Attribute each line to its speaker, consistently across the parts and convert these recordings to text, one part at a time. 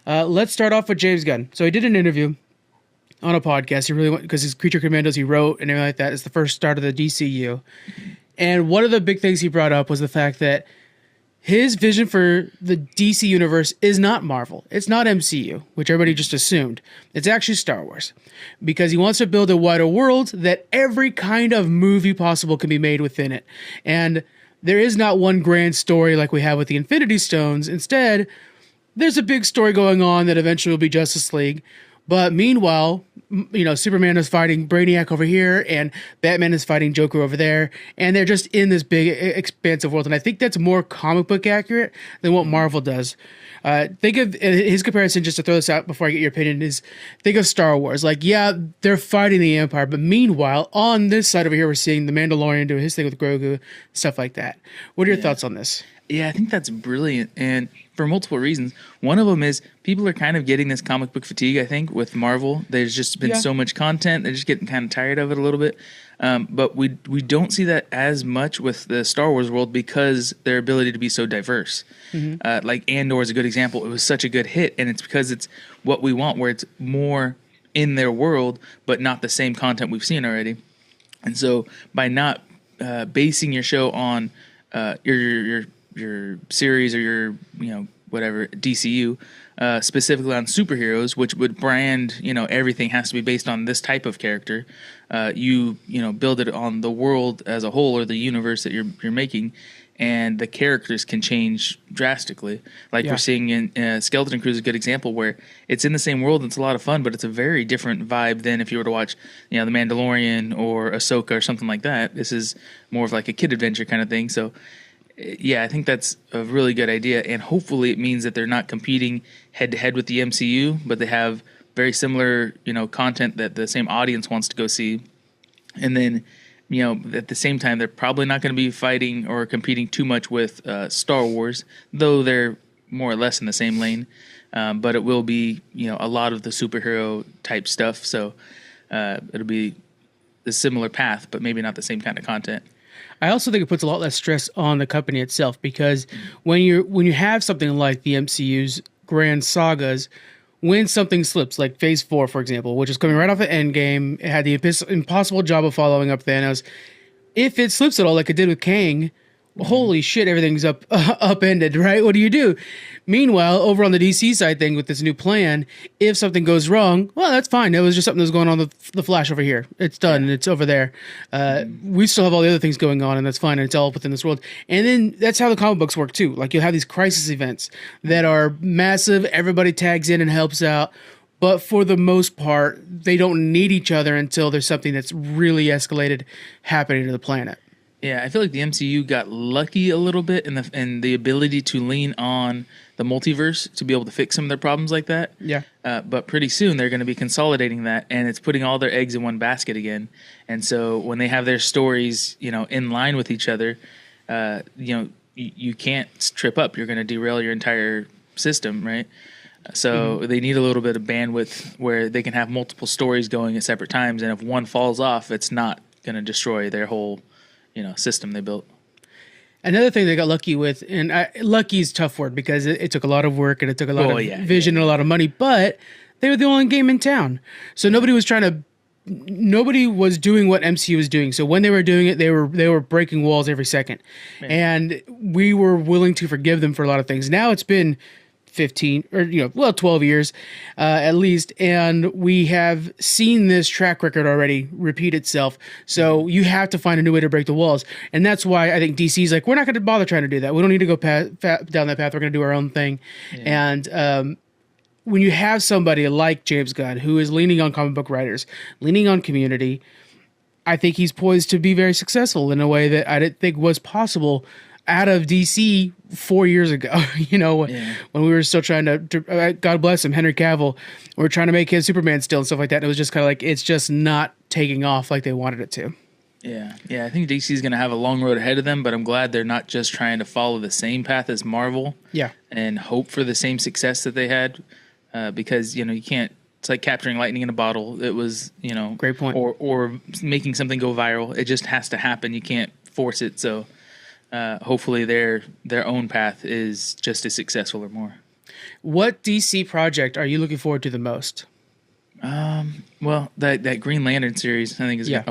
Speaker 1: Let's start off with James Gunn. So he did an interview on a podcast. He really went because his Creature Commandos he wrote and everything like that is the first start of the DCU. And one of the big things he brought up was the fact that his vision for the DC universe is not Marvel. It's not MCU, which everybody just assumed. It's actually Star Wars. Because he wants to build a wider world that every kind of movie possible can be made within it. And there is not one grand story like we have with the Infinity Stones. Instead, there's a big story going on that eventually will be Justice League. But meanwhile, Superman is fighting Brainiac over here and Batman is fighting Joker over there. And they're just in this big, expansive world. And I think that's more comic book accurate than what Marvel does. Think of his comparison, just to throw this out before I get your opinion, is think of Star Wars. Like, yeah, they're fighting the Empire. But meanwhile, on this side over here, we're seeing the Mandalorian do his thing with Grogu, stuff like that. What are your thoughts on this?
Speaker 2: Yeah, I think that's brilliant. And for multiple reasons. One of them is people are kind of getting this comic book fatigue, I think, with Marvel. There's just been so much content. They're just getting kind of tired of it a little bit. But we don't see that as much with the Star Wars world because their ability to be so diverse. Mm-hmm. Like Andor is a good example. It was such a good hit, and it's because it's what we want, where it's more in their world, but not the same content we've seen already. And so by not basing your show on your series or your whatever DCU specifically on superheroes, which would brand everything has to be based on this type of character, you build it on the world as a whole or the universe that you're making, and the characters can change drastically. Like we're seeing in Skeleton Crew is a good example where it's in the same world and it's a lot of fun, but it's a very different vibe than if you were to watch The Mandalorian or Ahsoka or something like that. This is more of like a kid adventure kind of thing. So yeah, I think that's a really good idea, and hopefully it means that they're not competing head-to-head with the MCU, but they have very similar, content that the same audience wants to go see. And then, at the same time, they're probably not going to be fighting or competing too much with Star Wars, though they're more or less in the same lane. But it will be, a lot of the superhero-type stuff, so it'll be a similar path, but maybe not the same kind of content.
Speaker 1: I also think it puts a lot less stress on the company itself because when you have something like the MCU's grand sagas, when something slips, like Phase 4, for example, which is coming right off of Endgame, it had the impossible job of following up Thanos. If it slips at all, like it did with Kang, holy shit, everything's upended, right? What do you do? Meanwhile, over on the DC side thing with this new plan, if something goes wrong, well, that's fine. It was just something that was going on with the Flash over here. It's done, and it's over there. We still have all the other things going on, and that's fine, and it's all within this world. And then that's how the comic books work, too. Like, you'll have these crisis events that are massive. Everybody tags in and helps out. But for the most part, they don't need each other until there's something that's really escalated happening to the planet.
Speaker 2: Yeah, I feel like the MCU got lucky a little bit in the ability to lean on the multiverse to be able to fix some of their problems like that.
Speaker 1: Yeah.
Speaker 2: But pretty soon they're going to be consolidating that, and it's putting all their eggs in one basket again. And so when they have their stories, in line with each other, you can't trip up. You're going to derail your entire system, right? So they need a little bit of bandwidth where they can have multiple stories going at separate times, and if one falls off, it's not going to destroy their whole system they built.
Speaker 1: Another thing they got lucky with, and lucky is a tough word because it took a lot of work and it took a lot of vision and a lot of money, but they were the only game in town. So nobody was doing what MCU was doing. So when they were doing it, they were breaking walls every second. Man. And we were willing to forgive them for a lot of things. Now it's been 15 or 12 years at least, and we have seen this track record already repeat itself. So you have to find a new way to break the walls, and that's why I think DC's like, we're not going to bother trying to do that. We don't need to go down that path. We're going to do our own thing. And when you have somebody like James Gunn who is leaning on comic book writers, leaning on community, I think he's poised to be very successful in a way that I didn't think was possible out of DC 4 years ago, when we were still trying to God bless him, Henry Cavill, we were trying to make his Superman still and stuff like that. And it was just kind of like, it's just not taking off like they wanted it to.
Speaker 2: Yeah. I think DC is going to have a long road ahead of them, but I'm glad they're not just trying to follow the same path as Marvel.
Speaker 1: Yeah.
Speaker 2: And hope for the same success that they had, because you can't. It's like capturing lightning in a bottle. It was
Speaker 1: great point.
Speaker 2: Or making something go viral. It just has to happen. You can't force it. So. Hopefully their own path is just as successful or more.
Speaker 1: What DC project are you looking forward to the most?
Speaker 2: Well, that Green Lantern series, I think is.
Speaker 1: Yeah.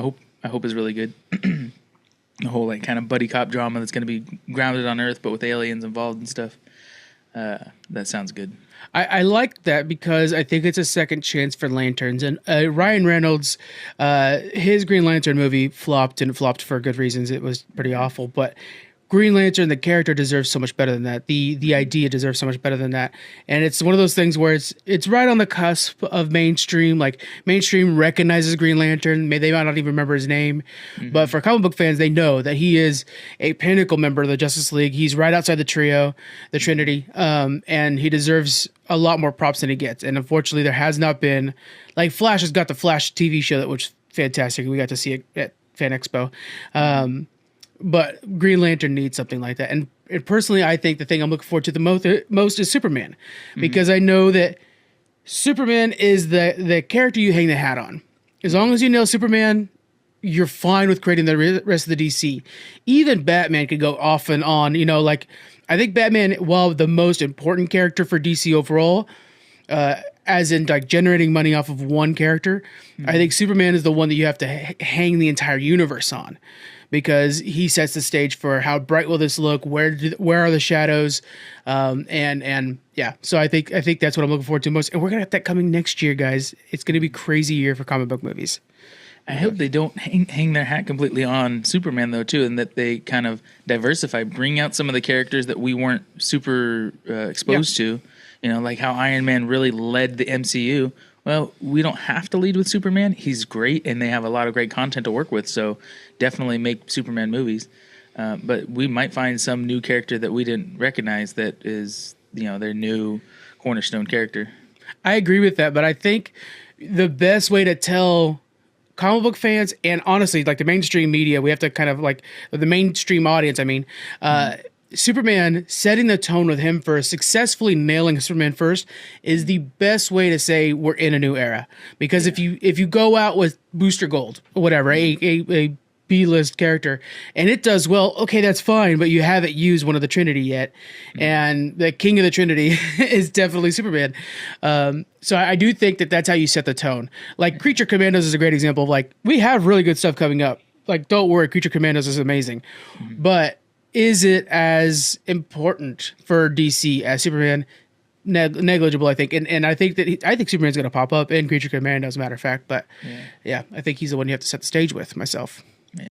Speaker 2: I hope is really good. The whole like kind of buddy cop drama that's going to be grounded on Earth, but with aliens involved and stuff. That sounds good.
Speaker 1: I like that because I think it's a second chance for Lanterns. And Ryan Reynolds, his Green Lantern movie flopped, and it flopped for good reasons. It was pretty awful. But Green Lantern, the character, deserves so much better than that. The idea deserves so much better than that. And it's one of those things where it's right on the cusp of mainstream. Like, mainstream recognizes Green Lantern. They might not even remember his name. Mm-hmm. But for comic book fans, they know that he is a pinnacle member of the Justice League. He's right outside the trio, the Trinity. And he deserves a lot more props than he gets. And unfortunately, there has not been... Like, Flash has got the Flash TV show, that was fantastic. We got to see it at Fan Expo. But Green Lantern needs something like that. And personally, I think the thing I'm looking forward to the most is Superman. Because I know that Superman is the character you hang the hat on. As long as you nail Superman, you're fine with creating the rest of the DC. Even Batman could go off and on. You know, like, I think Batman, while the most important character for DC overall, as in like generating money off of one character, I think Superman is the one that you have to hang the entire universe on. Because he sets the stage for how bright will this look, where are the shadows, and yeah. So I think that's what I'm looking forward to most, and we're gonna have that coming next year, guys. It's gonna be a crazy year for comic book movies.
Speaker 2: I hope they don't hang their hat completely on Superman though too, and that they kind of diversify, bring out some of the characters that we weren't super exposed to. You know, like how Iron Man really led the MCU. Well, we don't have to lead with Superman. He's great, and they have a lot of great content to work with. So definitely make Superman movies. But we might find some new character that we didn't recognize that is, you know, their new cornerstone character.
Speaker 1: I agree with that, but I think the best way to tell comic book fans, and honestly, like the mainstream media, we have to kind of like the mainstream audience, I mean, Superman, setting the tone with him first, successfully nailing Superman first, is the best way to say we're in a new era. Because if you go out with Booster Gold or whatever, a B-list character, and it does well, okay, that's fine, but you haven't used one of the Trinity yet, and the king of the Trinity is definitely Superman. So I do think that that's how you set the tone. Like, Creature Commandos is a great example of, like, we have really good stuff coming up. Like, don't worry, Creature Commandos is amazing. But is it as important for DC as Superman? Negligible, I think, and I think that I think Superman's going to pop up in Creature Commandos, as a matter of fact. But yeah, I think he's the one you have to set the stage with. Myself. Yeah.